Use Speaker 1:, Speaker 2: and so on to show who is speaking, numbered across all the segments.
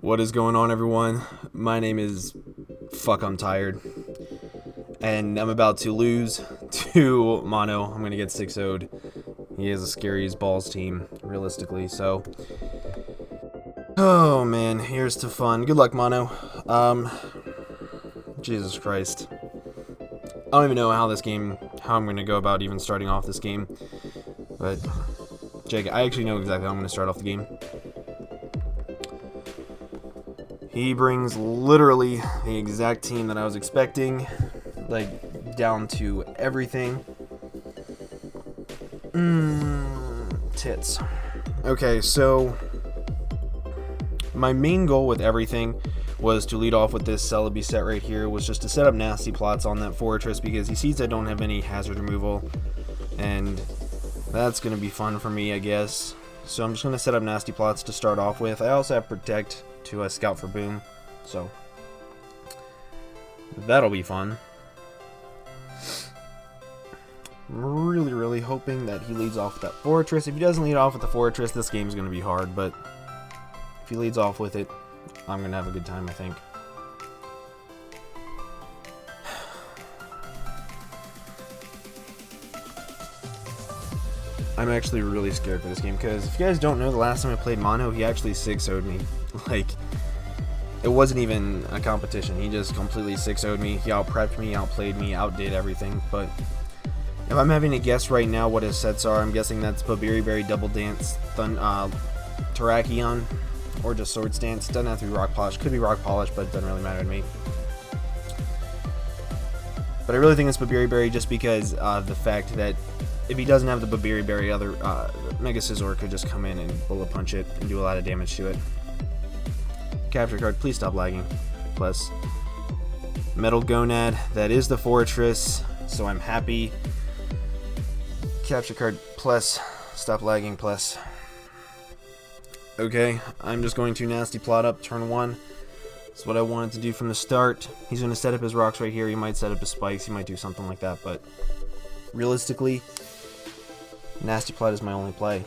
Speaker 1: What is going on, everyone? My name is I'm tired, and I'm about to lose to Mono. I'm gonna get 6-0'd. He has a scary as balls team, realistically. So, oh man, here's to fun. Good luck, Mono. Jesus Christ. I don't even know how I'm gonna go about even starting off this game. But Jake, I actually know exactly how I'm gonna start off the game. He brings literally the exact team that I was expecting, like down to everything. Tits. Okay, so my main goal with everything was to lead off with this Celebi set right here, was just to set up nasty plots on that fortress because he sees I don't have any hazard removal, and that's going to be fun for me, I guess. So I'm just going to set up nasty plots to start off with. I also have Protect to scout for Boom, so that'll be fun. I'm really hoping that he leads off with that fortress. If he doesn't lead off with the fortress, this game's going to be hard, but if he leads off with it, I'm going to have a good time, I think. I'm actually really scared for this game, because if you guys don't know, the last time I played Mono, he actually 6-0'd me. Like, it wasn't even a competition. He just completely 6-0'd me. He out-prepped me, outplayed me, outdid everything. But if I'm having to guess right now what his sets are, I'm guessing that's Berry, Double Dance, Terrakion, or just Sword Stance. Doesn't have to be Rock Polish. Could be Rock Polish, but it doesn't really matter to me. But I really think it's Berry just because of the fact that if he doesn't have the Berry, other Mega Scizor could just come in and bullet punch it and do a lot of damage to it. Capture card, please stop lagging. Plus, Metal Gonad, that is the fortress, so I'm happy. Capture card, plus, stop lagging, plus. Okay, I'm just going to nasty plot up turn 1. That's what I wanted to do from the start. He's going to set up his rocks right here. He might set up his spikes. He might do something like that, but realistically, nasty plot is my only play.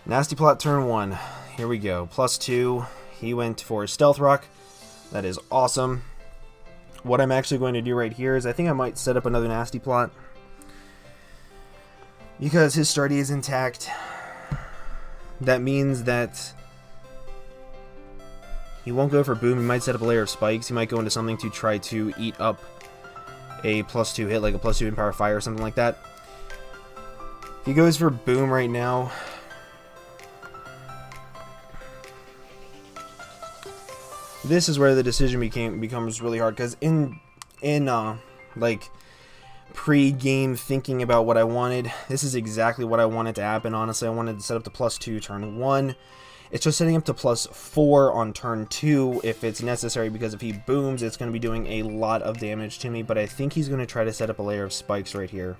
Speaker 1: Nasty plot turn 1. Here we go. +2. He went for Stealth Rock. That is awesome. What I'm actually going to do right here is I think I might set up another nasty plot, because his Schady is intact. That means that he won't go for Boom. He might set up a layer of spikes. He might go into something to try to eat up a +2 hit, like a +2 in Power Fire or something like that. He goes for Boom right now. This is where the decision becomes really hard, because in like pre-game thinking about what I wanted, this is exactly what I wanted to happen. Honestly, I wanted to set up the +2 turn 1. It's just setting up to +4 on turn 2 if it's necessary, because if he booms, it's going to be doing a lot of damage to me. But I think he's going to try to set up a layer of spikes right here.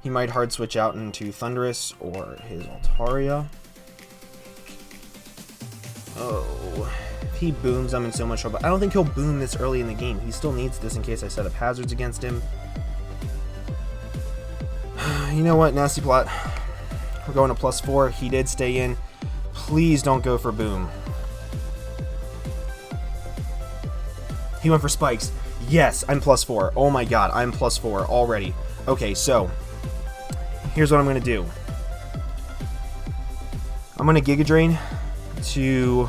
Speaker 1: He might hard switch out into Thundurus or his Altaria. Oh, if he booms, I'm in so much trouble. I don't think he'll boom this early in the game. He still needs this in case I set up hazards against him. You know what? Nasty plot. We're going to +4. He did stay in. Please don't go for Boom. He went for spikes. Yes, I'm +4. Oh my god, I'm +4 already. Okay, so here's what I'm going to do. I'm going to Giga Drain to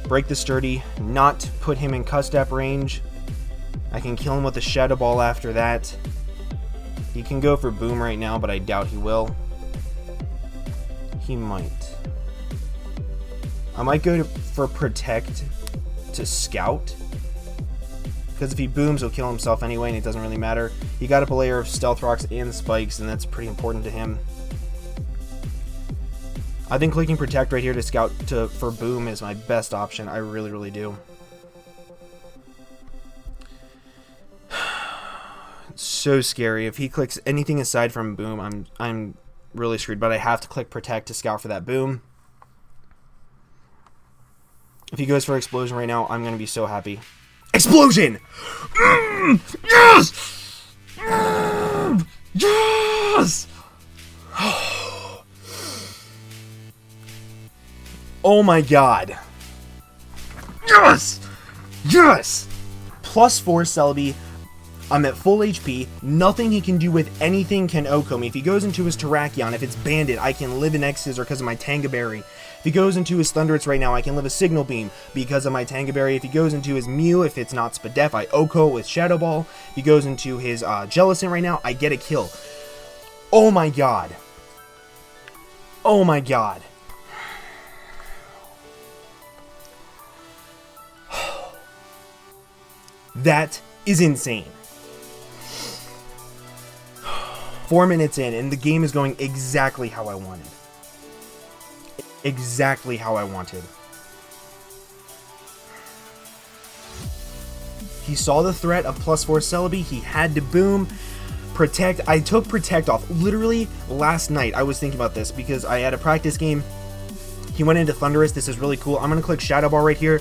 Speaker 1: break the Sturdy, not put him in Custap range. I can kill him with a Shadow Ball after that. He can go for Boom right now, but I doubt he will. He might. I might go for Protect to Scout, because if he booms, he'll kill himself anyway, and it doesn't really matter. He got up a layer of Stealth Rocks and Spikes, and that's pretty important to him. I think clicking Protect right here to Scout for Boom is my best option. I really do. It's so scary. If he clicks anything aside from Boom, I'm really screwed, but I have to click Protect to scout for that Boom. If he goes for Explosion right now, I'm going to be so happy. Explosion! Yes! Yes! Oh my god. Yes! Yes! +4 Celebi. I'm at full HP. Nothing he can do with anything can OHKO me. If he goes into his Terrakion, if it's Bandit, I can live an X-Scissor because of my Tanga Berry. If he goes into his Thundurus right now, I can live a Signal Beam because of my Tanga Berry. If he goes into his Mew, if it's not Spadef, I OHKO with Shadow Ball. If he goes into his Jellicent right now, I get a kill. Oh my god. Oh my god. That is insane. 4 minutes in, and the game is going exactly how I wanted. Exactly how I wanted. He saw the threat of +4 Celebi. He had to boom. Protect. I took Protect off. Literally, last night, I was thinking about this because I had a practice game. He went into Thundurus. This is really cool. I'm going to click Shadow Ball right here.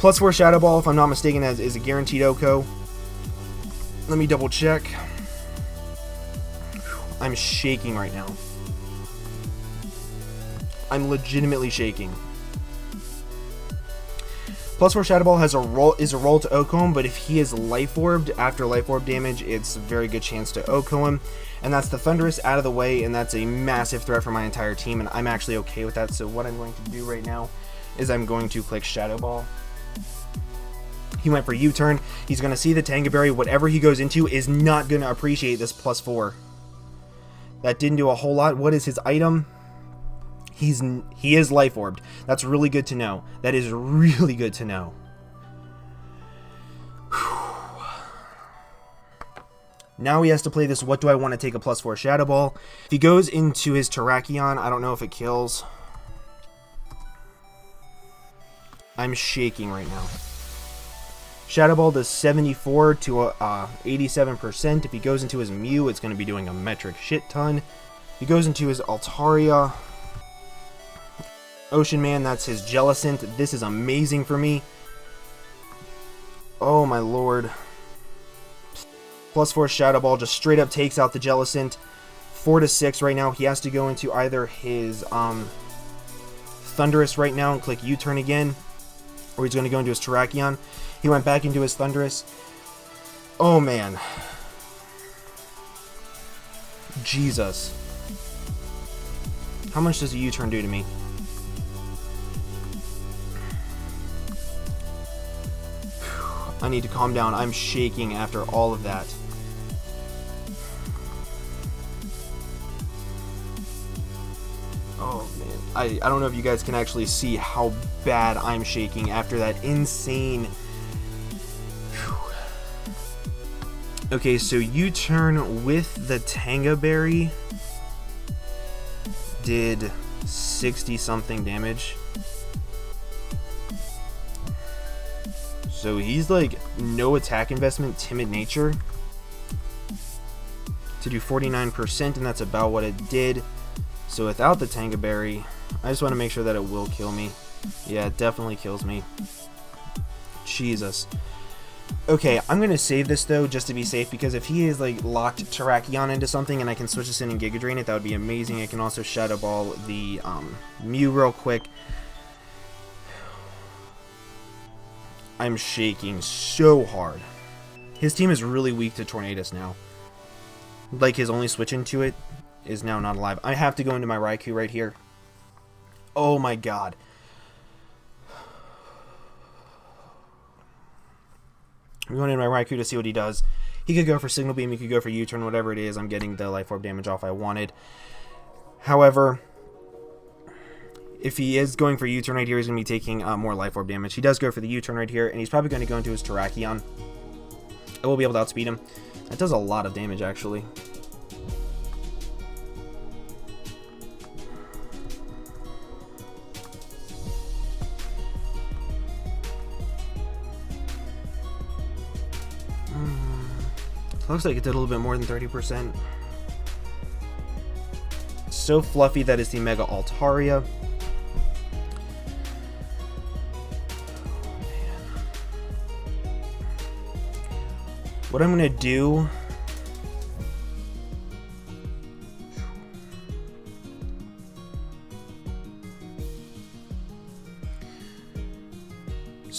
Speaker 1: +4 Shadow Ball, if I'm not mistaken, is a guaranteed OHKO. Let me double check. I'm shaking right now. I'm legitimately shaking. +4 Shadow Ball is a roll to OHKO him, but if he is Life Orbed after Life Orb damage, it's a very good chance to OHKO him. And that's the Thundurus out of the way, and that's a massive threat for my entire team, and I'm actually okay with that. So what I'm going to do right now is I'm going to click Shadow Ball. He went for U-turn. He's going to see the Tanga Berry. Whatever he goes into is not going to appreciate this +4. That didn't do a whole lot. What is his item? He is Life Orbed. That's really good to know. That is really good to know. Now he has to play this, what do I want to take a +4 Shadow Ball? If he goes into his Terrakion, I don't know if it kills. I'm shaking right now. Shadow Ball does 74 to 87%. If he goes into his Mew, it's going to be doing a metric shit ton. If he goes into his Altaria, Ocean Man, that's his Jellicent. This is amazing for me. Oh my lord. +4 Shadow Ball just straight up takes out the Jellicent. 4 to 6 right now. He has to go into either his Thundurus right now and click U-turn again, or he's going to go into his Terrakion. He went back into his Thundurus. Oh man. Jesus. How much does a U-turn do to me? I need to calm down. I'm shaking after all of that. Oh man. I don't know if you guys can actually see how bad I'm shaking after that insane... Okay, so U-turn with the Tanga Berry did 60 something damage. So he's like no attack investment, timid nature to do 49%, and that's about what it did. So without the Tanga Berry, I just want to make sure that it will kill me. Yeah, it definitely kills me. Jesus. Okay, I'm going to save this though, just to be safe, because if he is like locked Terrakion into something and I can switch this in and Giga Drain it, that would be amazing. I can also Shadow Ball the Mew real quick. I'm shaking so hard. His team is really weak to Tornadus now. Like his only switch into it is now not alive. I have to go into my Raikou right here. Oh my god. I'm going into my Raikou to see what he does. He could go for Signal Beam, he could go for U-turn, whatever it is. I'm getting the Life Orb damage off I wanted. However, if he is going for U-turn right here, he's going to be taking more Life Orb damage. He does go for the U-turn right here, and he's probably going to go into his Terrakion. I will be able to outspeed him. That does a lot of damage, actually. Looks like it did a little bit more than 30%. So fluffy, that is the Mega Altaria. What I'm going to do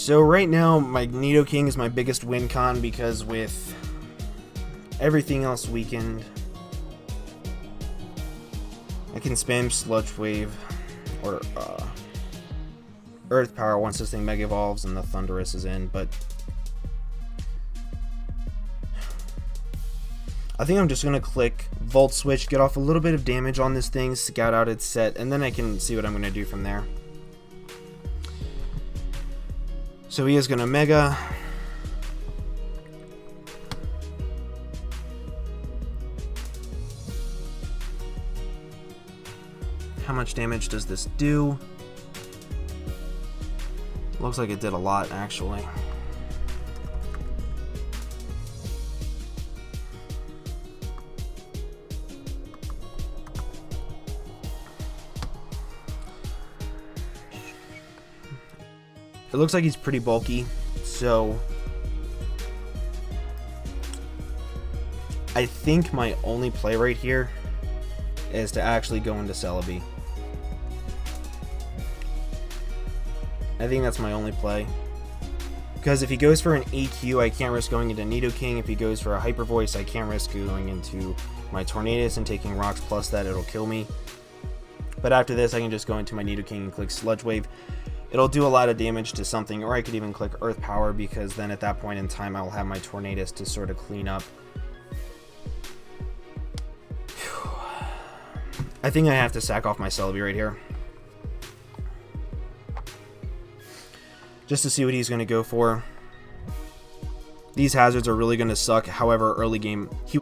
Speaker 1: So right now, my Nidoking is my biggest win con because with everything else weakened, I can spam Sludge Wave or Earth Power once this thing Mega Evolves and the Thundurus is in, but I think I'm just going to click Volt Switch, get off a little bit of damage on this thing, scout out its set, and then I can see what I'm going to do from there. So he is going to Mega. How much damage does this do? Looks like it did a lot, actually. It looks like he's pretty bulky, so I think my only play right here is to actually go into Celebi. I think that's my only play. Because if he goes for an EQ, I can't risk going into Nidoking. If he goes for a Hyper Voice, I can't risk going into my Tornadus and taking rocks, plus that it'll kill me. But after this, I can just go into my Nidoking and click Sludge Wave. It'll do a lot of damage to something, or I could even click Earth Power, because then at that point in time, I'll have my Tornadus to sort of clean up. I think I have to sack off my Celebi right here, just to see what he's going to go for. These hazards are really going to suck. However, early game, he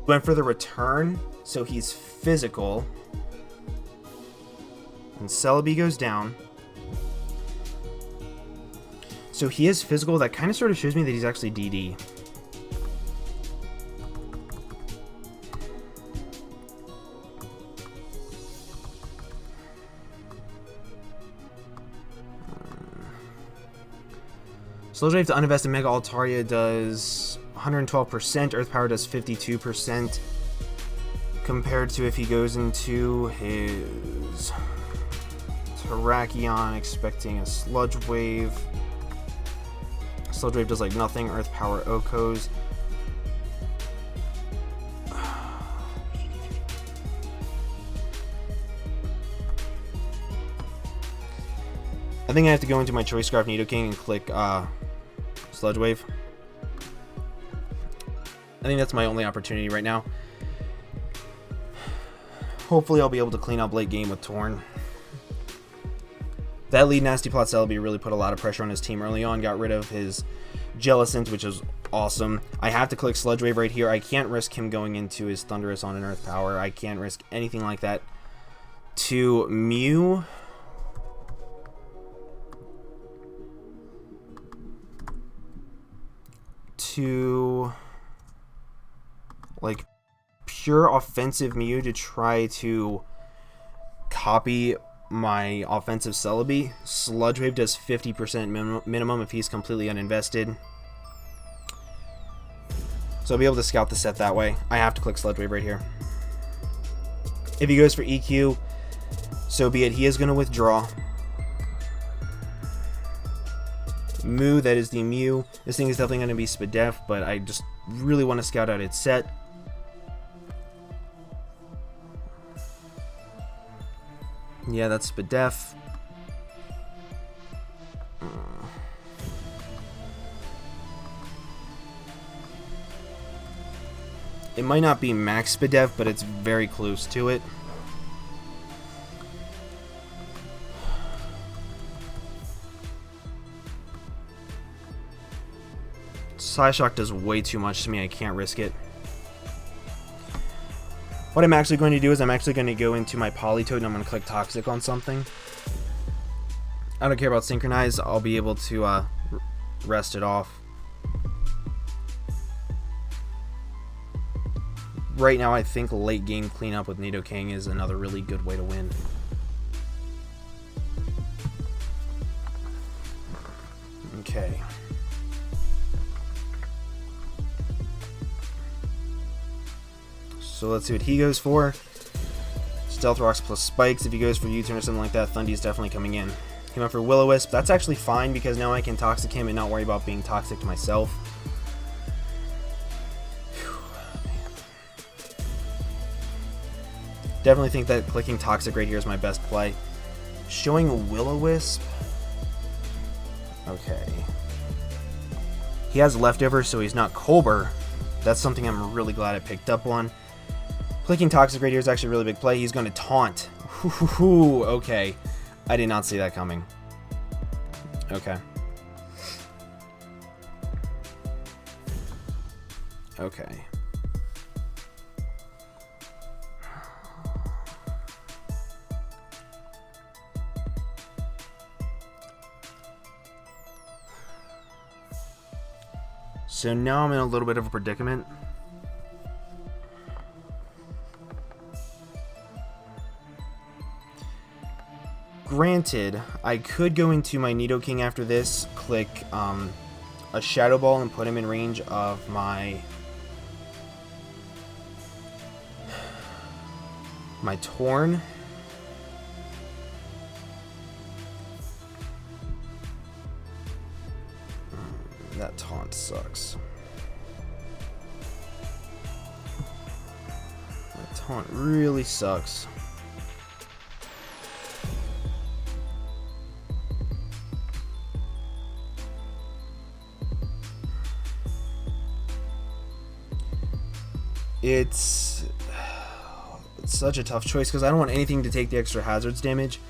Speaker 1: went for the return, so he's physical. And Celebi goes down. So he is physical. That kind of sort of shows me that he's actually DD. Sludge Wave to uninvested Mega Altaria does 112%. Earth Power does 52%. Compared to if he goes into his Terrakion expecting a Sludge Wave. Sludge Wave does like nothing. Earth Power Okos. I think I have to go into my Choice Scarf Nidoking and click Sludge Wave. I think that's my only opportunity right now. Hopefully I'll be able to clean up late game with Torn. That lead Nasty Plot Celebi really put a lot of pressure on his team early on. Got rid of his Jellicent, which is awesome. I have to click Sludge Wave right here. I can't risk him going into his Thundurus on an Earth Power. I can't risk anything like that. To Mew. To like pure offensive Mew to try to copy my offensive Celebi. Sludge Wave does 50% minimum if he's completely uninvested. So I'll be able to scout the set that way. I have to click Sludge Wave right here. If he goes for EQ, so be it. He is going to withdraw. Mew, that is the Mew. This thing is definitely going to be Spadef, but I just really want to scout out its set. Yeah, that's Spadef. It might not be Max Spadef, but it's very close to it. Psyshock does way too much to me. I can't risk it. What I'm actually going to do is I'm actually going to go into my Politoed and I'm going to click Toxic on something. I don't care about Synchronize. I'll be able to rest it off. Right now, I think late game cleanup with Nidoking is another really good way to win. Okay. So let's see what he goes for. Stealth Rocks plus Spikes. If he goes for U-turn or something like that, Thundy is definitely coming in. He went for Will-O-Wisp. That's actually fine because now I can Toxic him and not worry about being toxic to myself. Definitely think that clicking Toxic right here is my best play. Showing Will-O-Wisp. Okay. He has leftovers, so he's not Colbur. That's something I'm really glad I picked up on. Clicking Toxic right here is actually a really big play. He's going to Taunt. Okay. I did not see that coming. Okay. Okay. So now I'm in a little bit of a predicament. Granted, I could go into my Nidoking after this, click a Shadow Ball and put him in range of my Torn. That taunt sucks. That taunt really sucks. It's such a tough choice because I don't want anything to take the extra hazards damage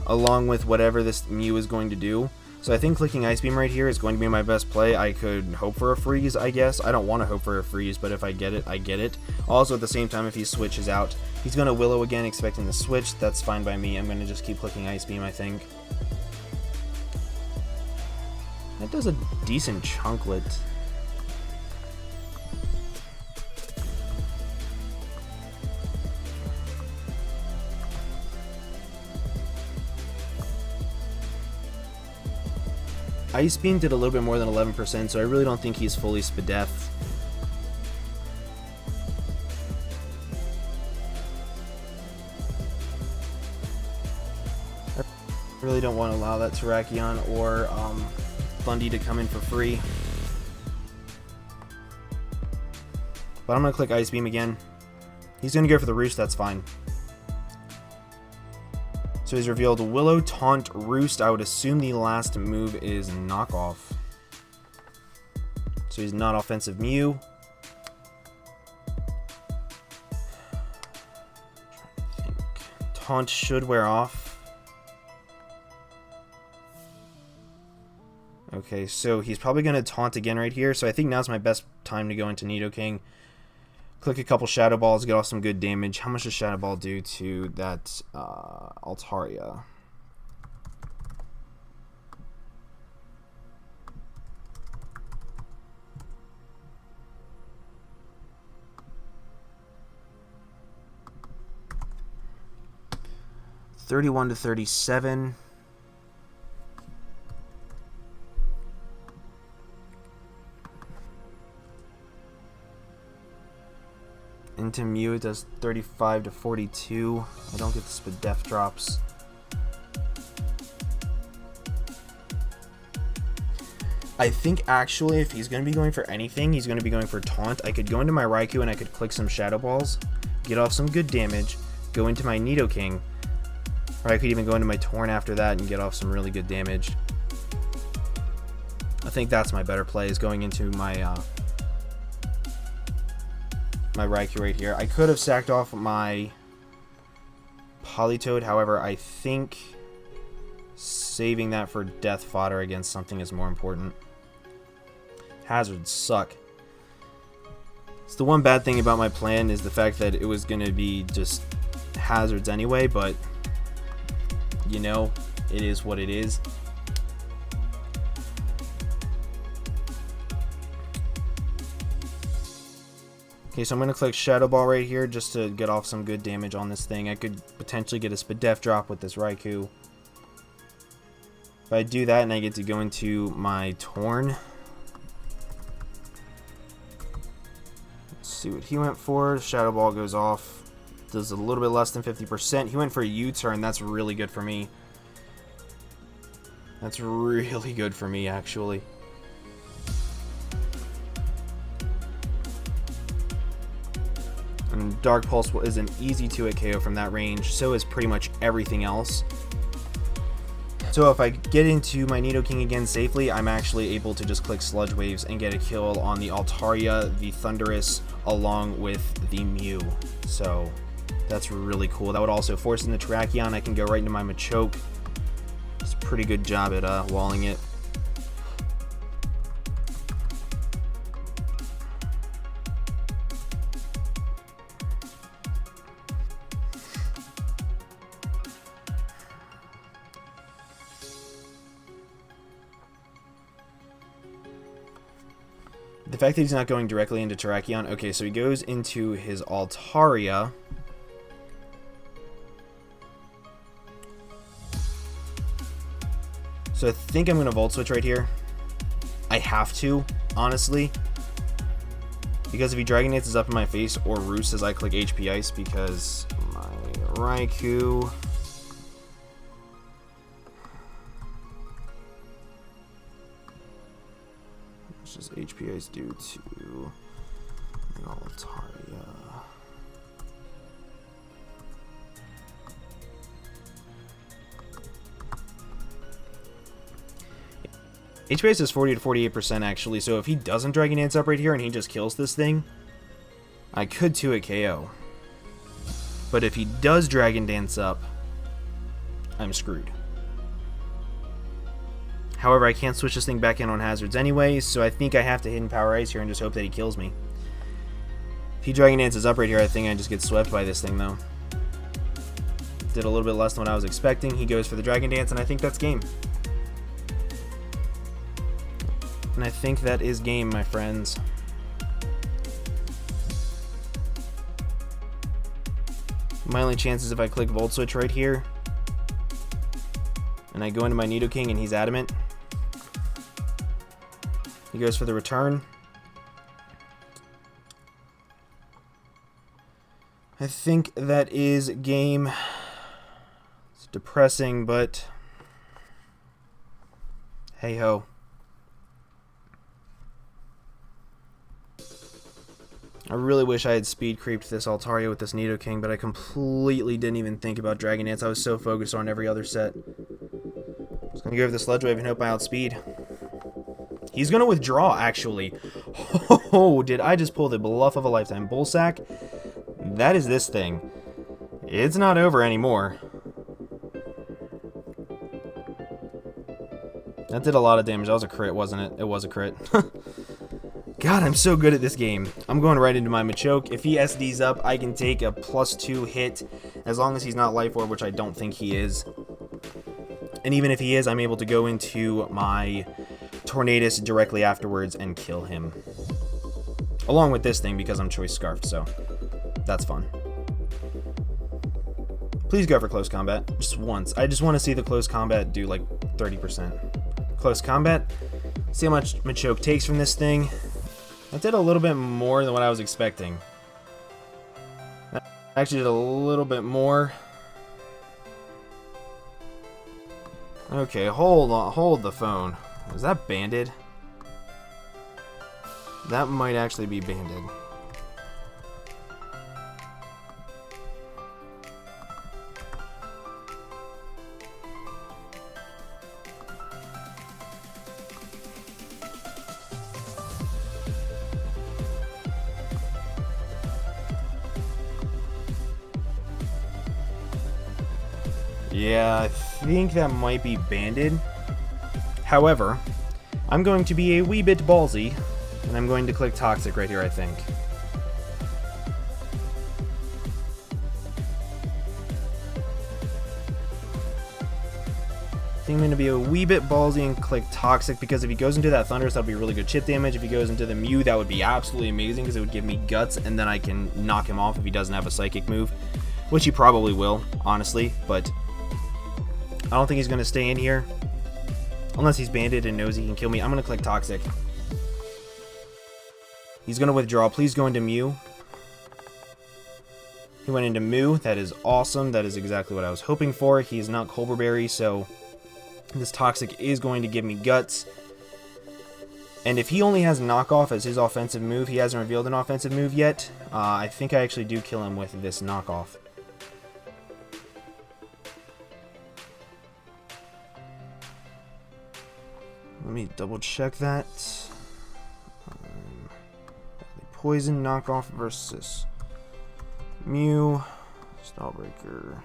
Speaker 1: along with whatever this Mew is going to do. So I think clicking Ice Beam right here is going to be my best play. I could hope for a freeze, I guess. I don't want to hope for a freeze, but if I get it, I get it. Also, at the same time, if he switches out, he's going to Willow again, expecting the switch. That's fine by me. I'm going to just keep clicking Ice Beam, I think. That does a decent chunklet. Ice Beam did a little bit more than 11%, so I really don't think he's fully Spadef. I really don't want to allow that Terrakion or Thundy to come in for free. But I'm going to click Ice Beam again. He's going to go for the Roost, that's fine. So he's revealed Willow, Taunt, Roost. I would assume the last move is Knockoff. So he's not offensive Mew. Taunt should wear off. Okay, so he's probably going to Taunt again right here. So I think now's my best time to go into Nidoking. Click a couple Shadow Balls, get off some good damage. How much does Shadow Ball do to that Altaria? $31 to $37. Into Mew, it does 35 to 42. I don't get the Spadef drops. I think actually if he's going to be going for anything, he's going to be going for Taunt. I could go into my Raikou and I could click some Shadow Balls, get off some good damage, go into my Nidoking, or I could even go into my Torn after that and get off some really good damage. I think that's my better play, is going into my my Raikou right here. I could have sacked off my Politoed, however, I think saving that for death fodder against something is more important. Hazards suck. It's the one bad thing about my plan is the fact that it was going to be just hazards anyway, but you know, it is what it is. Okay, so I'm going to click Shadow Ball right here just to get off some good damage on this thing. I could potentially get a Spadef drop with this Raikou. If I do that and I get to go into my Torn. Let's see what he went for. Shadow Ball goes off. Does a little bit less than 50%. He went for a U-turn. That's really good for me. That's really good for me, actually. And Dark Pulse is an easy 2-hit KO from that range. So is pretty much everything else. So if I get into my Nidoking again safely, I'm actually able to just click Sludge Waves and get a kill on the Altaria, the Thundurus, along with the Mew. So that's really cool. That would also force in the Terrakion. I can go right into my Machoke. It's a pretty good job at walling it. The fact that he's not going directly into Terrakion. Okay, so he goes into his Altaria. So I think I'm going to Volt Switch right here. I have to, honestly. Because if he Dragon Dances up in my face or Roosts as I click HP Ice, because my Raikou... Does HP Ice do to Altaria? HP Ice is 40 to 48% actually, so if he doesn't Dragon Dance up right here and he just kills this thing, I could 2-hit KO. But if he does Dragon Dance up, I'm screwed. However, I can't switch this thing back in on hazards anyway, so I think I have to Hidden Power Ice here and just hope that he kills me. If he Dragon Dances up right here, I think I just get swept by this thing, though. Did a little bit less than what I was expecting. He goes for the Dragon Dance, and I think that's game. And I think that is game, my friends. My only chance is if I click Volt Switch right here, and I go into my Nidoking and he's adamant. He goes for the return. I think that is game. It's depressing, but hey ho. I really wish I had speed creeped this Altaria with this Nidoking, but I completely didn't even think about Dragon Dance. I was so focused on every other set. Just gonna go for the Sludge Wave and hope I outspeed. He's gonna withdraw, actually. Oh, did I just pull the bluff of a lifetime? Bullsack? That is this thing. It's not over anymore. That did a lot of damage. That was a crit, wasn't it? It was a crit. God, I'm so good at this game. I'm going right into my Machoke. If he SDs up, I can take a +2 hit as long as he's not Life Orb, which I don't think he is. And even if he is, I'm able to go into my Tornadus directly afterwards and kill him. Along with this thing because I'm Choice Scarfed, so that's fun. Please go for close combat, just once. I just want to see the close combat do like 30%. Close combat. See how much Machoke takes from this thing. That did a little bit more than what I was expecting. That actually did a little bit more. Okay, hold on, hold the phone. Is that banded? That might actually be banded. Yeah, I think that might be banded. However, I'm going to be a wee bit ballsy, and I'm going to click Toxic right here, I think. I think I'm going to be a wee bit ballsy and click Toxic, because if he goes into that Thundurus, that'll be really good chip damage. If he goes into the Mew, that would be absolutely amazing, because it would give me Guts, and then I can knock him off if he doesn't have a Psychic move, which he probably will, honestly, but I don't think he's going to stay in here. Unless he's banded and knows he can kill me. I'm going to click Toxic. He's going to withdraw. Please go into Mew. He went into Mew. That is awesome. That is exactly what I was hoping for. He is not Colbur Berry, so This Toxic is going to give me Guts. And if he only has Knockoff as his offensive move, he hasn't revealed an offensive move yet, I think I actually do kill him with this Knockoff. Let me double check that. Poison Knockoff versus Mew. Stylebreaker.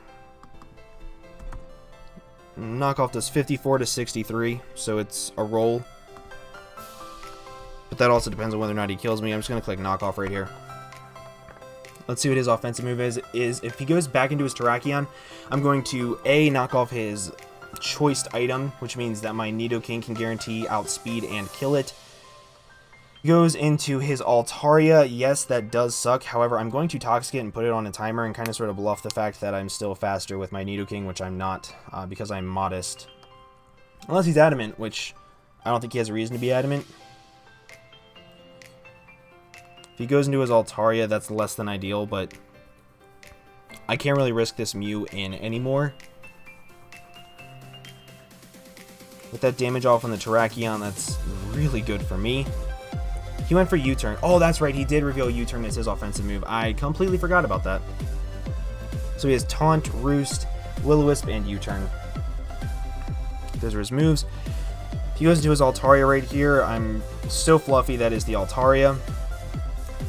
Speaker 1: Knockoff does 54 to 63, so it's a roll. But that also depends on whether or not he kills me. I'm just going to click Knockoff right here. Let's see what his offensive move is. If he goes back into his Terrakion, I'm going to A, knock off his choiced item, which means that my Nidoking can guarantee outspeed and kill it. Goes into his Altaria. Yes, that does suck. However, I'm going to Toxic it and put it on a timer and kind of sort of bluff the fact that I'm still faster with my Nidoking, which I'm not, because I'm modest. Unless he's adamant, which I don't think he has a reason to be adamant. If he goes into his Altaria, that's less than ideal, but I can't really risk this Mew in anymore. With that damage off on the Terrakion, that's really good for me. He went for U-turn. Oh, that's right, he did reveal U-turn as his offensive move. I completely forgot about that. So he has Taunt, Roost, Will-O-Wisp, and U-turn. Those are his moves. He goes into his Altaria right here. I'm so fluffy, that is the Altaria.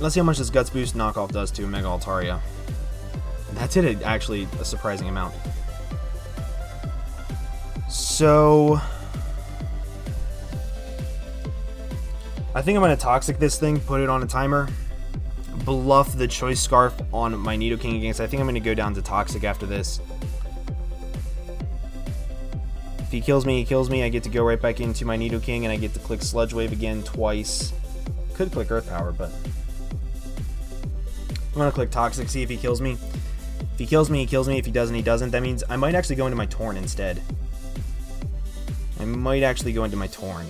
Speaker 1: Let's see how much this Guts Boost knockoff does to Mega Altaria. That did actually a surprising amount. So I think I'm going to Toxic this thing, put it on a timer, bluff the Choice Scarf on my Nidoking against. I think I'm going to go down to Toxic after this. If he kills me, he kills me. I get to go right back into my Nidoking, and I get to click Sludge Wave again twice. Could click Earth Power, but I'm going to click Toxic, see if he kills me. If he kills me, he kills me. If he doesn't, he doesn't. That means I might actually go into my Torn instead. I might actually go into my Torn.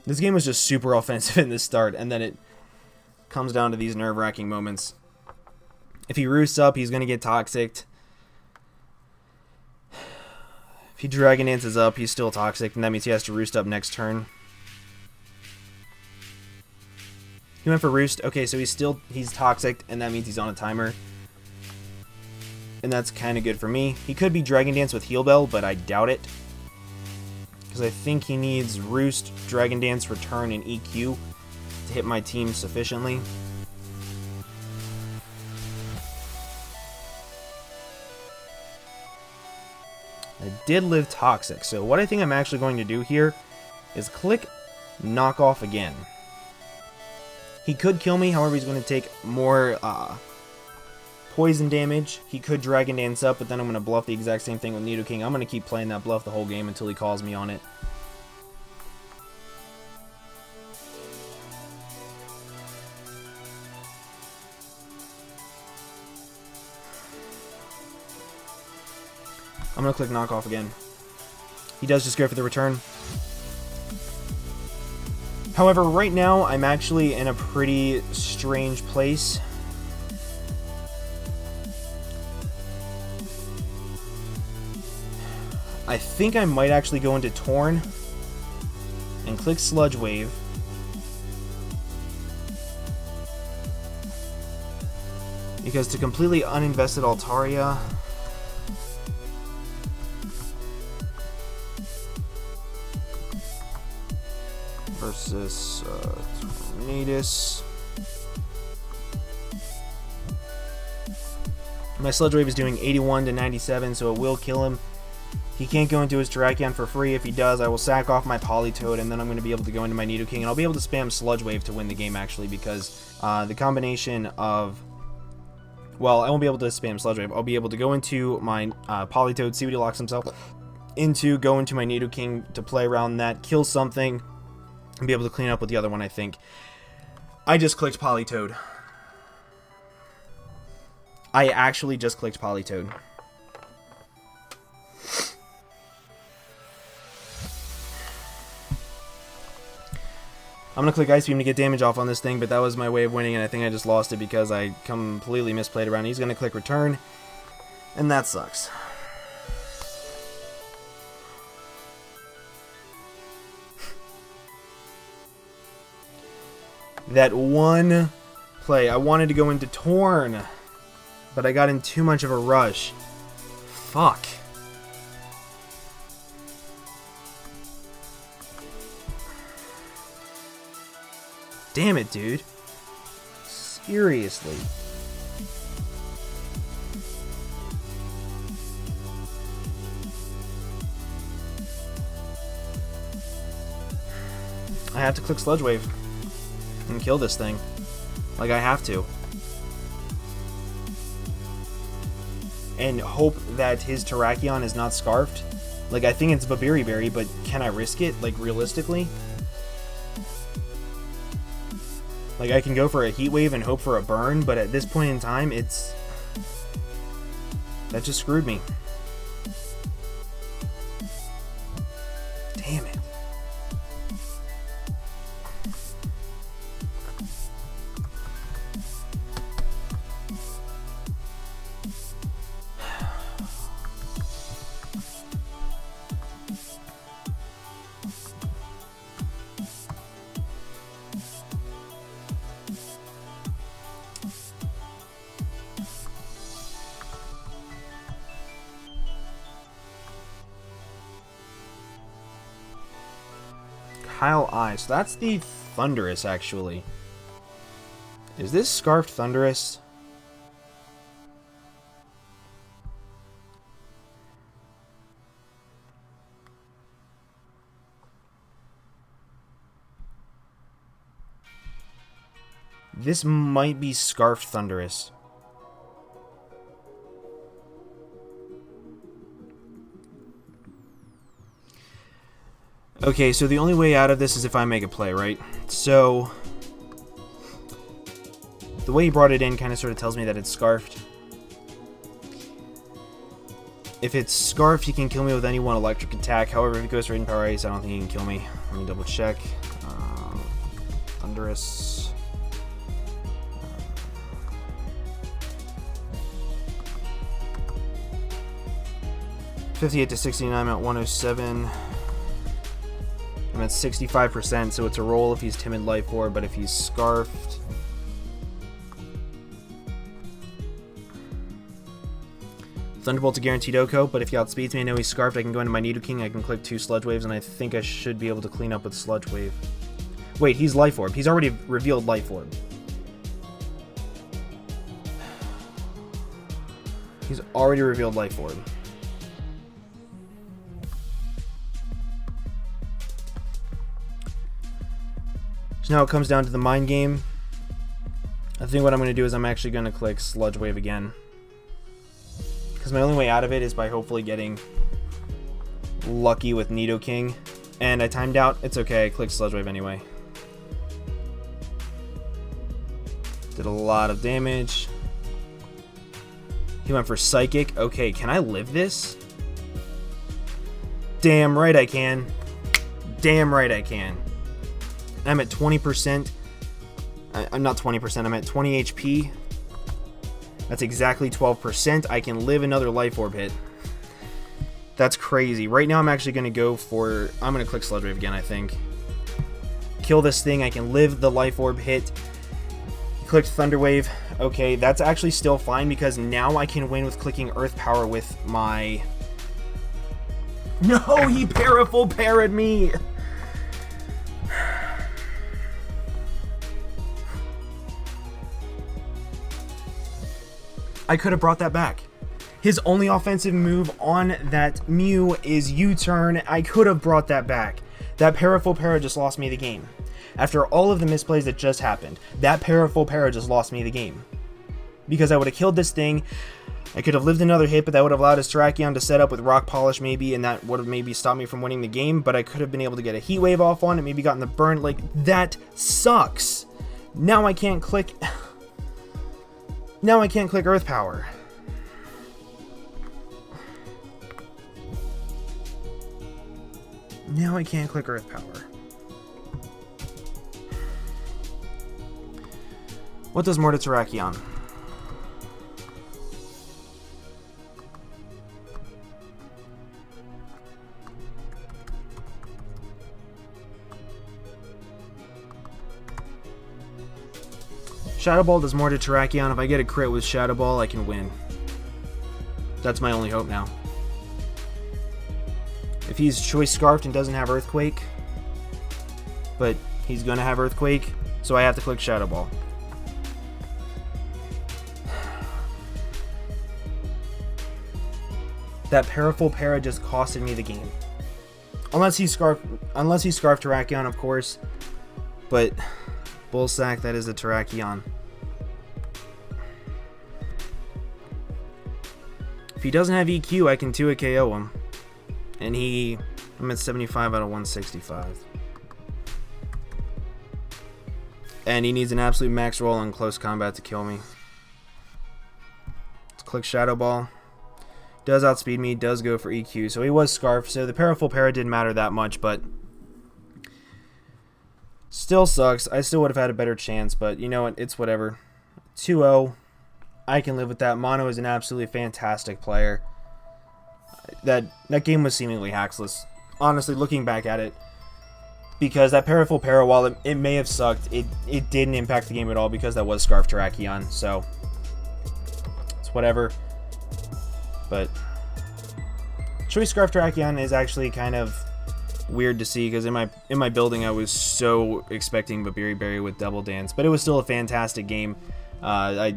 Speaker 1: This game was just super offensive in the start, and then it comes down to these nerve-wracking moments. If he roosts up, he's going to get Toxic. If he Dragon Dances up, he's still Toxic, and that means he has to roost up next turn. He went for Roost. Okay, so he's Toxic, and that means he's on a timer. And that's kind of good for me. He could be Dragon Dance with Heal Bell, but I doubt it. Because I think he needs Roost, Dragon Dance, Return, and EQ to hit my team sufficiently. I did live Toxic, so what I think I'm actually going to do here is click Knock Off again. He could kill me, however he's going to take more poison damage. He could Dragon Dance up, but then I'm going to bluff the exact same thing with Nidoking. I'm going to keep playing that bluff the whole game until he calls me on it. I'm going to click Knock Off again. He does just go for the return. However, right now, I'm actually in a pretty strange place. I think I might actually go into Torn and click Sludge Wave. Because to completely uninvested Altaria versus Tornadus. My Sludge Wave is doing 81 to 97, so it will kill him. He can't go into his Terrakion for free. If he does, I will sack off my Politoed, and then I'm going to be able to go into my Nidoking, and I'll be able to spam Sludge Wave to win the game, actually, because the combination of... Well, I won't be able to spam Sludge Wave. I'll be able to go into my Politoed, see what he locks himself into, go into my Nidoking to play around that, kill something, and be able to clean up with the other one, I think. I just clicked Politoed. I actually just clicked Politoed. I'm going to click Ice Beam to get damage off on this thing, but that was my way of winning, and I think I just lost it because I completely misplayed around. He's going to click Return. And that sucks. That one play, I wanted to go into Torn, but I got in too much of a rush. Fuck. Damn it, dude. Seriously. I have to click Sludge Wave and kill this thing. Like, I have to. And hope that his Terrakion is not scarfed. Like, I think it's Babiri Berry, but can I risk it, like, realistically? Like, I can go for a Heat Wave and hope for a burn, but at this point in time, it's... That just screwed me. Damn it. Kyle I. So that's the Thundurus, actually. Is this Scarfed Thundurus? This might be Scarfed Thundurus. Okay, so the only way out of this is if I make a play, right? So, the way he brought it in kind of sort of tells me that it's Scarfed. If it's Scarfed, he can kill me with any one electric attack. However, if he goes straight in Power Ace, I don't think he can kill me. Let me double check. Thundurus. 58 to 69, I'm at 107. I'm at 65%, so it's a roll if he's Timid Life Orb, but if he's Scarfed... Thunderbolt's a guaranteed OHKO, but if he outspeeds me, I know he's Scarfed, I can go into my Nidoking, I can click 2 Sludge Waves, and I think I should be able to clean up with Sludge Wave. Wait, he's Life Orb. He's already revealed Life Orb. He's already revealed Life Orb. So now it comes down to the Mind Game. I think what I'm going to do is I'm actually going to click Sludge Wave again. Because my only way out of it is by hopefully getting lucky with Nidoking. And I timed out. It's okay. I clicked Sludge Wave anyway. Did a lot of damage. He went for Psychic. Okay, can I live this? Damn right I can. Damn right I can. I'm at 20%. I'm not 20%, I'm at 20 HP. That's exactly 12%. I can live another Life Orb hit. That's crazy. Right now I'm actually going to go for... I'm going to click Sludge Wave again, I think. Kill this thing. I can live the Life Orb hit. Clicked Thunder Wave. Okay, that's actually still fine because now I can win with clicking Earth Power with my... No, he Full Parried me! I could have brought that back. His only offensive move on that Mew is U-turn. I could have brought that back. That Full Para just lost me the game. After all of the misplays that just happened, that Full Para just lost me the game. Because I would have killed this thing. I could have lived another hit, but that would have allowed his Terrakion to set up with Rock Polish maybe, and that would have maybe stopped me from winning the game, but I could have been able to get a Heat Wave off on it, maybe gotten the burn. Like, that sucks. Now I can't click... Now I can't click Earth Power. Now I can't click Earth Power. What does more to Terrakion? Shadow Ball does more to Terrakion. If I get a crit with Shadow Ball, I can win. That's my only hope now. If he's Choice Scarfed and doesn't have Earthquake, but he's going to have Earthquake, so I have to click Shadow Ball. That Parafull Para just costed me the game. Unless he Scarfed Terrakion, of course. But Bullsack, that is a Terrakion. If he doesn't have EQ, I can 2 a KO him. And I'm at 75 out of 165. And he needs an absolute max roll in close combat to kill me. Let's click Shadow Ball. Does outspeed me, does go for EQ. So he was Scarfed, so the Parafull Para didn't matter that much, but still sucks. I still would have had a better chance, but you know what? It's whatever. 2-0. I can live with that. Mono is an absolutely fantastic player. That game was seemingly hacksless. Honestly, looking back at it, because that Parafull Para, while it may have sucked, it didn't impact the game at all because that was Scarf Terrakion, so it's whatever. But Choice Scarf Terrakion is actually kind of weird to see because in my building I was so expecting Babiri Berry with Double Dance, but it was still a fantastic game. I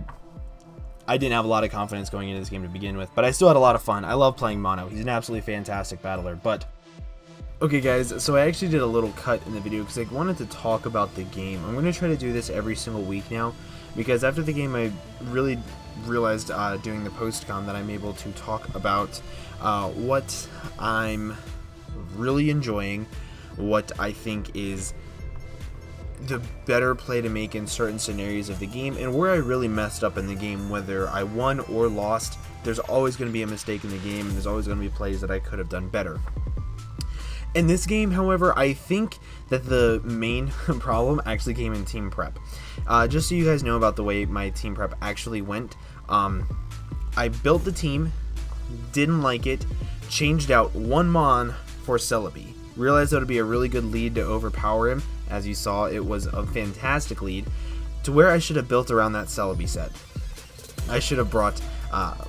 Speaker 1: didn't have a lot of confidence going into this game to begin with, but I still had a lot of fun. I love playing Mono. He's an absolutely fantastic battler. But okay guys, so I actually did a little cut in the video because I wanted to talk about the game. I'm going to try to do this every single week now, because after the game I really realized doing the post-com that I'm able to talk about what I'm really enjoying, what I think is the better play to make in certain scenarios of the game, and where I really messed up in the game. Whether I won or lost, there's always going to be a mistake in the game, and there's always going to be plays that I could have done better. In this game, however, I think that the main problem actually came in team prep. Just so you guys know about the way my team prep actually went, I built the team, didn't like it, changed out one Mon for Celebi. Realized that would be a really good lead to overpower him. As you saw, it was a fantastic lead to where I should have built around that Celebi set. I should have brought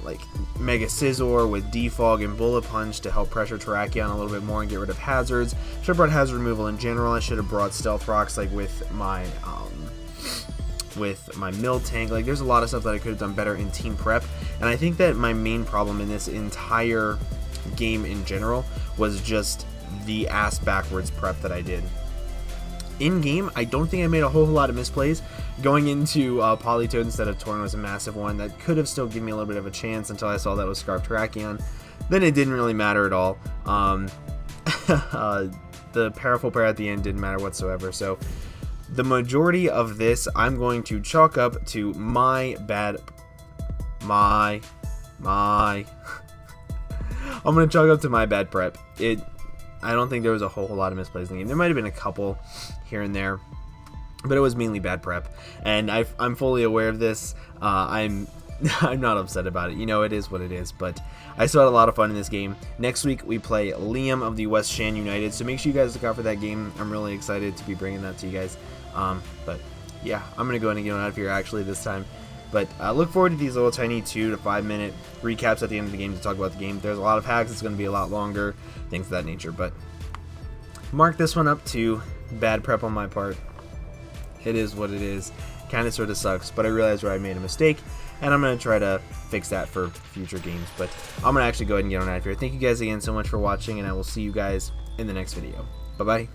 Speaker 1: like Mega Scizor with Defog and Bullet Punch to help pressure Terrakion a little bit more and get rid of hazards. Should have brought hazard removal in general. I should have brought Stealth Rocks like with my Miltank. Like, there's a lot of stuff that I could have done better in team prep, and I think that my main problem in this entire game in general was just the ass backwards prep that I did. In game, I don't think I made a whole lot of misplays. Going into Politoed instead of Torn was a massive one that could have still given me a little bit of a chance until I saw that was Scarf Terrakion. Then it didn't really matter at all. The Parafull Para at the end didn't matter whatsoever. So the majority of this I'm going to chalk up to my bad. I'm going to chalk up to my bad prep. I don't think there was a whole lot of misplays in the game. There might have been a couple here and there, but it was mainly bad prep. And I'm fully aware of this. I'm not upset about it. You know, it is what it is. But I still had a lot of fun in this game. Next week, we play Liam of the West Shan United. So make sure you guys look out for that game. I'm really excited to be bringing that to you guys. But yeah, I'm going to go ahead and get on out of here actually this time. But look forward to these little tiny 2 to 5 minute recaps at the end of the game to talk about the game. There's a lot of hacks. It's going to be a lot longer. Things of that nature. But mark this one up to bad prep on my part. It is what it is. Kind of sort of sucks. But I realized where I made a mistake. And I'm going to try to fix that for future games. But I'm going to actually go ahead and get on out of here. Thank you guys again so much for watching. And I will see you guys in the next video. Bye-bye.